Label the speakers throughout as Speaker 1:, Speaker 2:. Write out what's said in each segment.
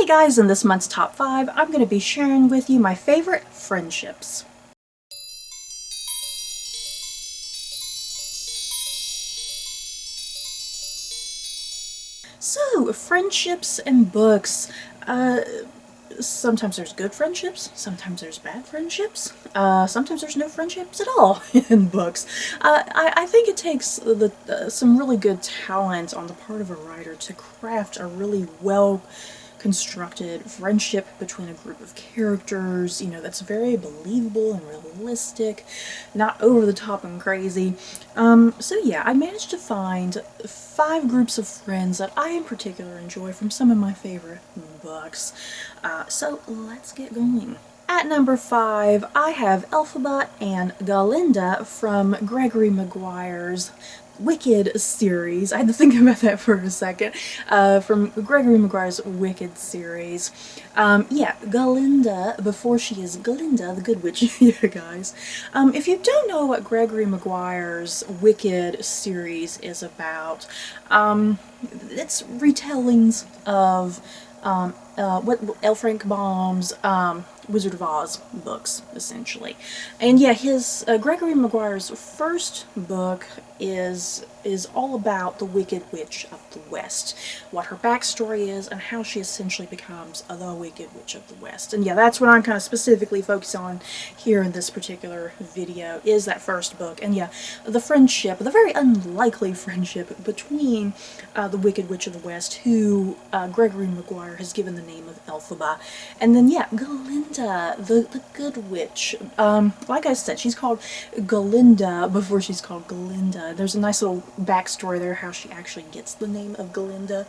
Speaker 1: Hey guys, in this month's top 5, I'm going to be sharing with you my favorite friendships. So, friendships and books. Sometimes there's good friendships, sometimes there's bad friendships, sometimes there's no friendships at all in books. I think it takes some really good talent on the part of a writer to craft a really well constructed friendship between a group of characters, you know, that's very believable and realistic, not over the top and crazy. So yeah, I managed to find 5 groups of friends that I in particular enjoy from some of my favorite books. So let's get going. At number 5, I have Elphaba and Galinda from Gregory Maguire's Wicked series. I had to think about that for a second. From Gregory Maguire's Wicked series. Yeah, Galinda, before she is Galinda, the Good Witch, yeah guys. If you don't know what Gregory Maguire's Wicked series is about, it's retellings of what L. Frank Baum's Wizard of Oz books, essentially. And yeah, his Gregory Maguire's first book is all about the Wicked Witch of the West, what her backstory is, and how she essentially becomes the Wicked Witch of the West. And yeah, that's what I'm kind of specifically focused on here in this particular video, is that first book. And yeah, the friendship, the very unlikely friendship between the Wicked Witch of the West, who Gregory Maguire has given the name of Elphaba, and then yeah, Galinda, the Good Witch. Like I said, she's called Galinda before she's called Galinda. There's a nice little backstory there, how she actually gets the name of Galinda.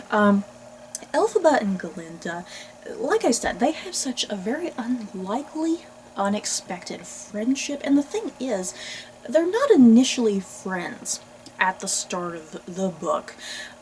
Speaker 1: Elphaba and Galinda, like I said, they have such a very unlikely, unexpected friendship, and the thing is, they're not initially friends at the start of the book.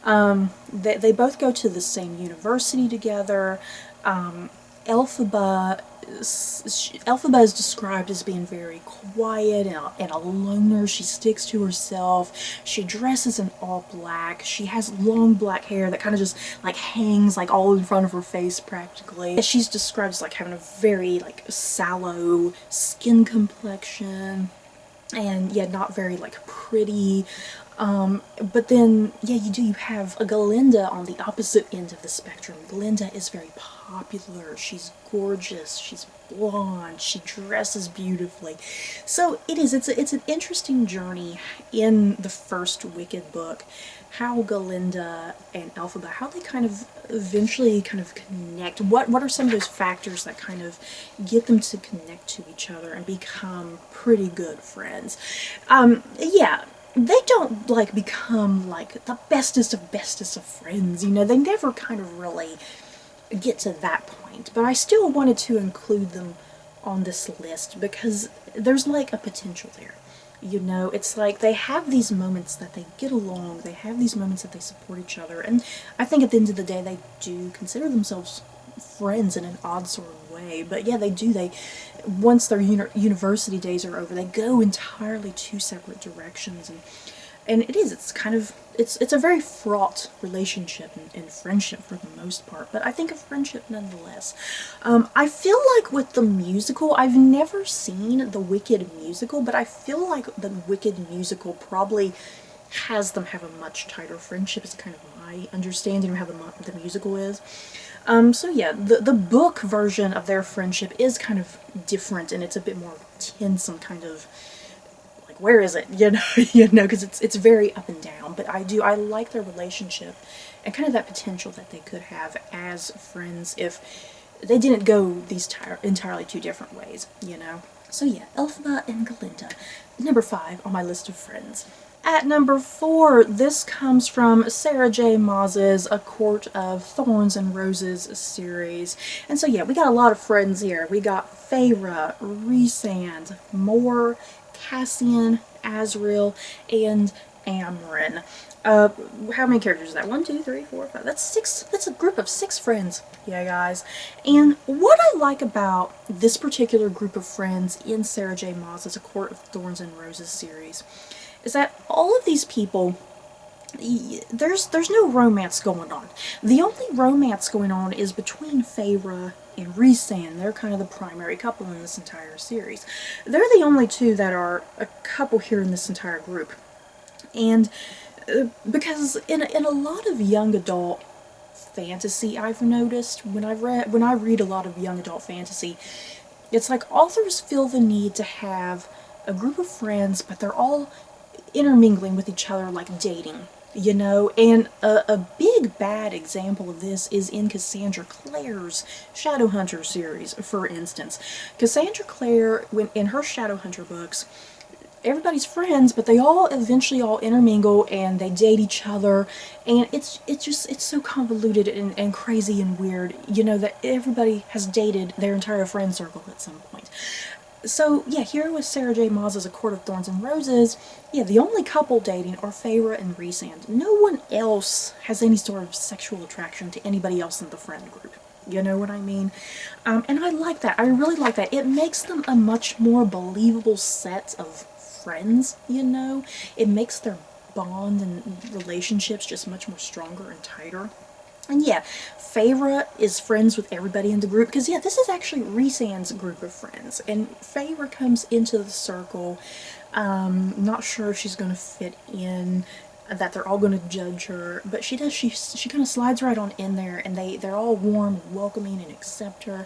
Speaker 1: They both go to the same university together. Elphaba is described as being very quiet and a loner. She sticks to herself. She dresses in all black. She has long black hair that kind of just like hangs like all in front of her face practically. She's described as like having a very like sallow skin complexion, and yeah, not very like pretty. But then, yeah, you have a Galinda on the opposite end of the spectrum. Galinda is very popular, she's gorgeous, she's blonde, she dresses beautifully. So it's an interesting journey in the first Wicked book, how Galinda and Elphaba, how they kind of eventually kind of connect. What are some of those factors that kind of get them to connect to each other and become pretty good friends? Yeah. They don't like become like the bestest of friends, you know, they never kind of really get to that point, but I still wanted to include them on this list because there's like a potential there. You know, it's like they have these moments that they get along, they have these moments that they support each other, and I think at the end of the day they do consider themselves friends in an odd sort of way. But yeah, once their university days are over, they go entirely 2 separate directions, and it's a very fraught relationship and friendship for the most part, but I think a friendship nonetheless. I feel like with the musical, I've never seen the Wicked musical, but I feel like the Wicked musical probably has them have a much tighter friendship. It's kind of my understanding of how the musical is. So yeah, the book version of their friendship is kind of different, and it's a bit more tense and kind of like, where is it? You know, because it's very up and down. But I like their relationship and kind of that potential that they could have as friends if they didn't go these entirely 2 different ways, you know. So yeah, Elphaba and Galinda, number 5 on my list of friends. At number 4, this comes from Sarah J. Maas's A Court of Thorns and Roses series. And so yeah, we got a lot of friends here. We got Feyre, Rhysand, Mor, Cassian, Azriel, and Amren. How many characters is that? 1, 2, 3, 4, 5. That's 6. That's a group of 6 friends. Yeah, guys. And what I like about this particular group of friends in Sarah J. Maas's A Court of Thorns and Roses series is that all of these people there's no romance going on. The only romance going on is between Feyre and Rhysand. They're kind of the primary couple in this entire series. They're the only two that are a couple here in this entire group. And because in a lot of young adult fantasy, I've noticed when I read a lot of young adult fantasy, it's like authors feel the need to have a group of friends, but they're all intermingling with each other, like dating, you know. And a big bad example of this is in Cassandra Clare's Shadowhunter series, for instance. Cassandra Clare, when in her Shadowhunter books, everybody's friends, but they all eventually all intermingle and they date each other, and it's so convoluted and crazy and weird, you know, that everybody has dated their entire friend circle at some point. So yeah, here with Sarah J. Maas's A Court of Thorns and Roses, yeah, the only couple dating are Feyre and Rhysand. No one else has any sort of sexual attraction to anybody else in the friend group. You know what I mean? And I like that. I really like that. It makes them a much more believable set of friends, you know? It makes their bond and relationships just much more stronger and tighter. And yeah, Feyre is friends with everybody in the group, because yeah, this is actually Rhysand's group of friends, and Feyre comes into the circle. Not sure if she's going to fit in, that they're all going to judge her, but she does. She kind of slides right on in there, and they're all warm and welcoming and accept her,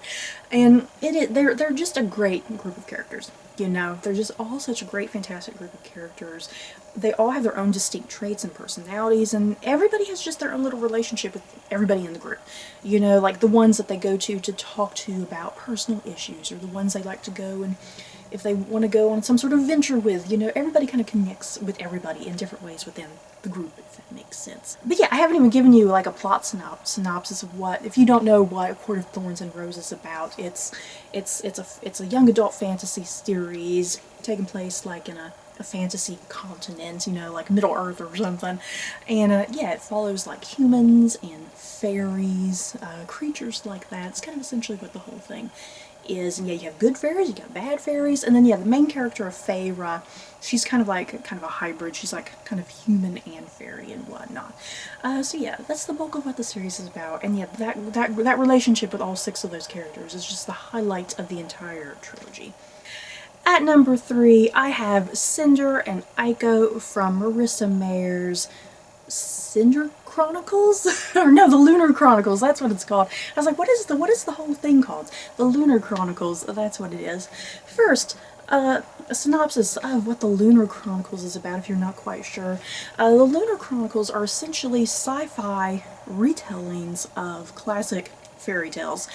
Speaker 1: and they're just a great group of characters. You know, they're just all such a great, fantastic group of characters. They all have their own distinct traits and personalities, and everybody has just their own little relationship with everybody in the group. You know, like the ones that they go to talk to about personal issues, or the ones they like to go and if they want to go on some sort of venture with. You know, everybody kind of connects with everybody in different ways within the group, if that makes sense. But yeah, I haven't even given you like a plot synopsis of what, if you don't know what A Court of Thorns and Roses is about, it's a young adult fantasy series taking place like in a fantasy continent, you know, like Middle Earth or something. And yeah, it follows like humans and fairies, creatures like that. It's kind of essentially what the whole thing is. And yeah, you have good fairies, you got bad fairies, and then yeah, the main character of Feyre, she's kind of a hybrid. She's like kind of human and fairy and whatnot. So yeah, that's the bulk of what the series is about. And yeah, that relationship with all 6 of those characters is just the highlight of the entire trilogy. At number 3, I have Cinder and Aiko from Marissa Mayer's Cinder Chronicles? Or no, the Lunar Chronicles, that's what it's called. I was like, what is the whole thing called? The Lunar Chronicles, that's what it is. First, a synopsis of what the Lunar Chronicles is about, if you're not quite sure. The Lunar Chronicles are essentially sci-fi retellings of classic fairy tales.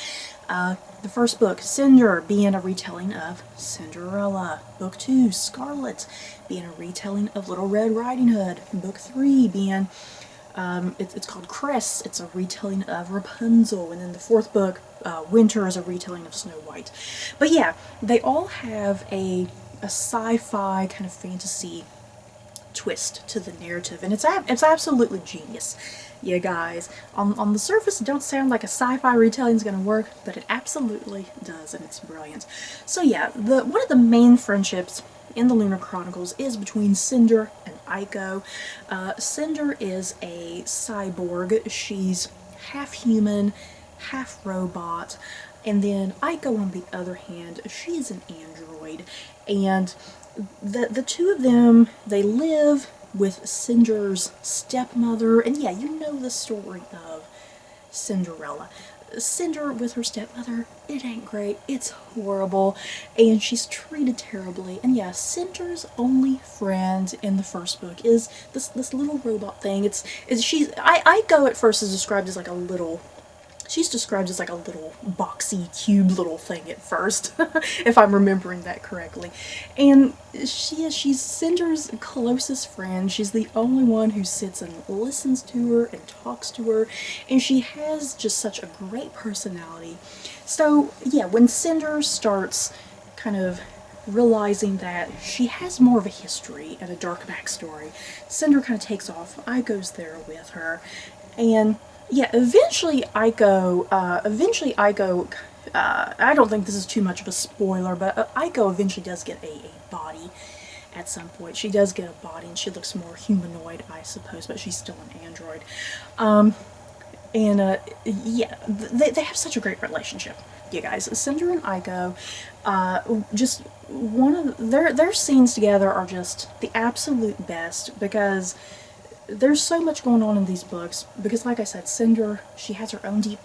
Speaker 1: The first book, Cinder, being a retelling of Cinderella. Book 2, Scarlet, being a retelling of Little Red Riding Hood. Book 3 being, it's called Cress, it's a retelling of Rapunzel. And then the 4th book, Winter, is a retelling of Snow White. But yeah, they all have a sci-fi kind of fantasy twist to the narrative, and it's absolutely genius. You guys, on the surface, it don't sound like a sci-fi retelling is going to work, but it absolutely does, and it's brilliant. So yeah, one of the main friendships in the Lunar Chronicles is between Cinder and Aiko. Cinder is a cyborg. She's half human, half robot, and then Aiko, on the other hand, she's an android, and the two of them, they live with Cinder's stepmother, and yeah, you know the story of Cinderella. Cinder with her stepmother, it ain't great, it's horrible, and she's treated terribly. And yeah, Cinder's only friend in the first book is this little robot thing. Aiko at first is described as like a little, she's described as like a little boxy, cube little thing at first, if I'm remembering that correctly. And she's Cinder's closest friend. She's the only one who sits and listens to her and talks to her, and she has just such a great personality. So yeah, when Cinder starts kind of realizing that she has more of a history and a dark backstory, Cinder kind of takes off. Aiko's there with her, and yeah, eventually Aiko, I don't think this is too much of a spoiler, but Aiko eventually does get a body, at some point. She does get a body, and she looks more humanoid, I suppose, but she's still an android. Yeah, they have such a great relationship, you guys. Cinder and Aiko, just one of their scenes together are just the absolute best, because there's so much going on in these books. Because, like I said, Cinder, she has her own deep,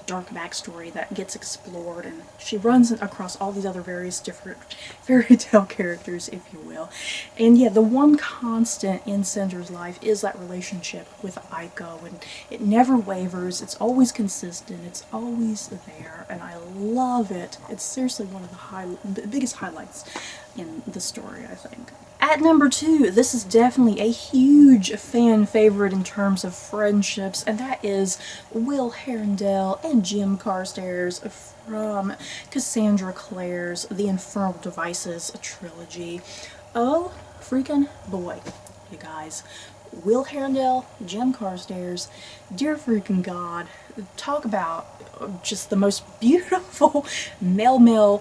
Speaker 1: dark backstory that gets explored, and she runs across all these other various different fairy tale characters, if you will. And yeah, the one constant in Cinder's life is that relationship with Aiko, and it never wavers. It's always consistent. It's always there, and I love it. It's seriously one of the biggest highlights in the story, I think. At number 2, this is definitely a huge fan favorite in terms of friendships, and that is Will Herondale and Jim Carstairs from Cassandra Clare's The Infernal Devices trilogy. Oh, freaking boy, you guys. Will Herondale, Jim Carstairs, dear freaking God, talk about just the most beautiful male-male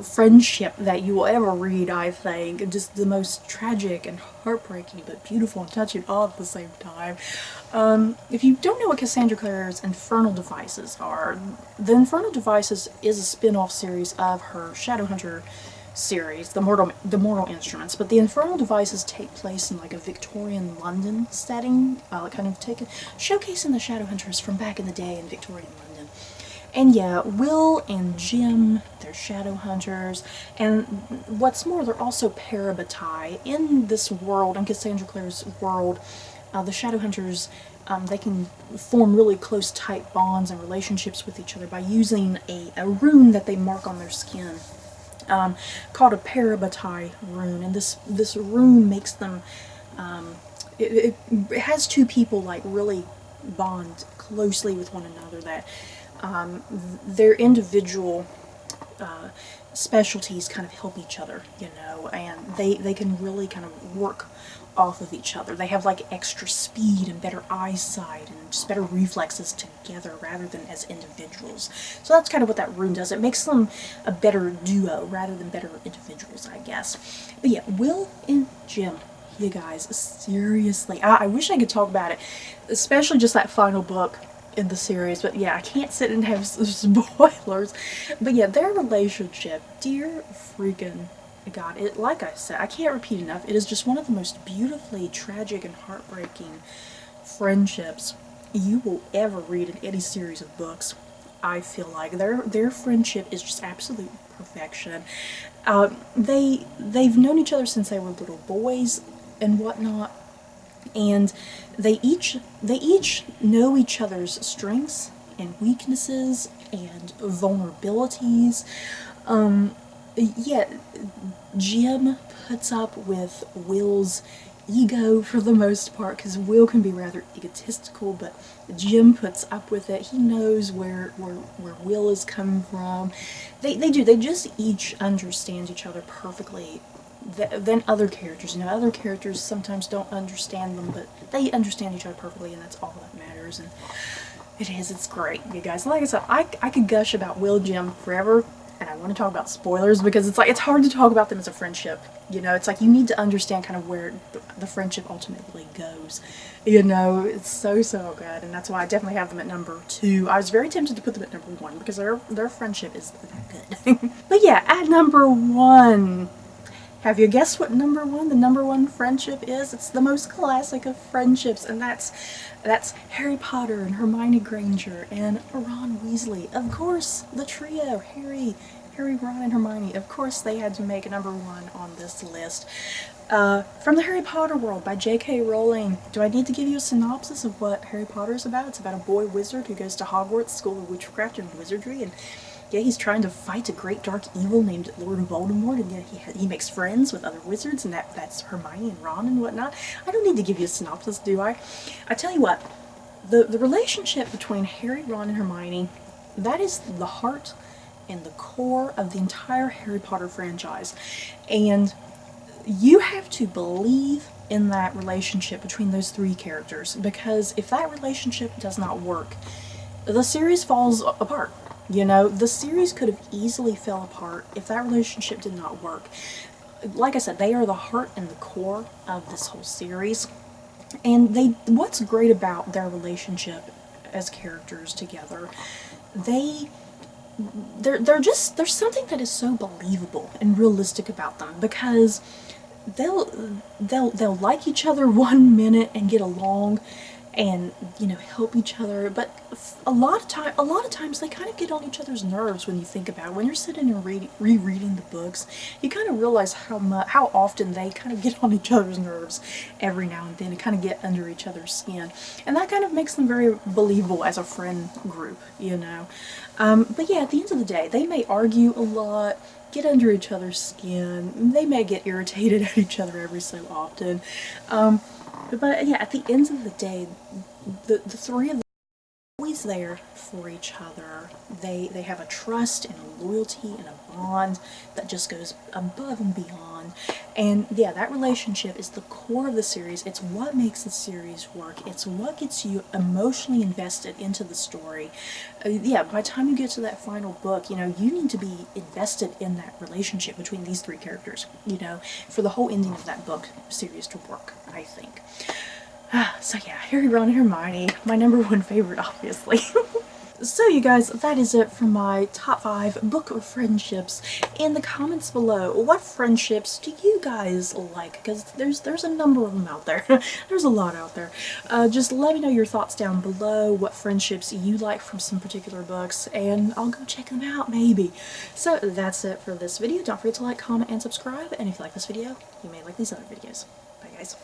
Speaker 1: friendship that you will ever read, I think. Just the most tragic and heartbreaking, but beautiful and touching all at the same time. If you don't know what Cassandra Clare's Infernal Devices are, the Infernal Devices is a spin-off series of her Shadowhunter series, the Mortal Instruments, but the Infernal Devices take place in like a Victorian London setting, kind of showcasing the Shadowhunters from back in the day in Victorian London. And yeah, Will and Jim, they're Shadowhunters, and what's more, they're also parabatai. In this world, in Cassandra Clare's world, the Shadowhunters, they can form really close, tight bonds and relationships with each other by using a rune that they mark on their skin. Called a parabatai rune, and this rune makes them, it has two people like really bond closely with one another, that their individual specialties kind of help each other, you know, and they can really kind of work off of each other. They have like extra speed and better eyesight and just better reflexes together rather than as individuals. So that's kind of what that rune does. It makes them a better duo rather than better individuals, I guess. But yeah, Will and Jim, you guys, seriously, I wish I could talk about it, especially just that final book in the series, but yeah, I can't sit and have spoilers. But yeah, their relationship, dear freaking God, it, like I said, I can't repeat enough, it is just one of the most beautifully tragic and heartbreaking friendships you will ever read in any series of books. I feel like their friendship is just absolute perfection. They've known each other since they were little boys and whatnot, and they each know each other's strengths and weaknesses and vulnerabilities. Yeah, Jim puts up with Will's ego for the most part, because Will can be rather egotistical, but Jim puts up with it. He knows where Will is coming from. They just each understand each other perfectly than other characters. You know, other characters sometimes don't understand them, but they understand each other perfectly, and that's all that matters. And it's great, you guys. Like I said, I could gush about Will and Jim forever, and I want to talk about spoilers because it's hard to talk about them as a friendship. You know, it's like you need to understand kind of where the friendship ultimately goes. You know, it's so good, and that's why I definitely have them at number 2. I was very tempted to put them at number 1 because their friendship is that good. But yeah, at number 1, have you guessed what the number 1 friendship is? It's the most classic of friendships, and that's Harry Potter and Hermione Granger and Ron Weasley. Of course, the trio, Harry, Ron, and Hermione. Of course, they had to make a number 1 on this list. From the Harry Potter world by J.K. Rowling. Do I need to give you a synopsis of what Harry Potter is about? It's about a boy wizard who goes to Hogwarts School of Witchcraft and Wizardry, and yeah, he's trying to fight a great dark evil named Lord Voldemort, and yeah, he makes friends with other wizards, and that's Hermione and Ron and whatnot. I don't need to give you a synopsis, do I? I tell you what, the relationship between Harry, Ron, and Hermione, that is the heart and the core of the entire Harry Potter franchise. And you have to believe in that relationship between those 3 characters, because if that relationship does not work, the series falls apart. You know, the series could have easily fell apart if that relationship did not work. like I said, they are the heart and the core of this whole series. And what's great about their relationship as characters together, there's something that is so believable and realistic about them, because they'll like each other one minute and get along and, you know, help each other, but a lot of times they kind of get on each other's nerves. When you think about it, when you're sitting and rereading the books, you kind of realize how often they kind of get on each other's nerves every now and then, and kind of get under each other's skin, and that kind of makes them very believable as a friend group, you know. But yeah, at the end of the day, they may argue a lot, get under each other's skin, they may get irritated at each other every so often, but yeah, at the end of the day, the three of them are always there for each other. They have a trust and a loyalty and a bond that just goes above and beyond. And yeah, that relationship is the core of the series. It's what makes the series work. It's what gets you emotionally invested into the story. Yeah, by the time you get to that final book, you know, you need to be invested in that relationship between these three characters, you know, for the whole ending of that book series to work, I think. So yeah, Harry, Ron, and Hermione, my #1 favorite, obviously. So you guys, that is it for my top 5 book of friendships. In the comments below, what friendships do you guys like? Because there's a number of them out there. There's a lot out there. Just let me know your thoughts down below, what friendships you like from some particular books, and I'll go check them out, maybe. So that's it for this video. Don't forget to like, comment, and subscribe, and if you like this video, you may like these other videos. Bye guys.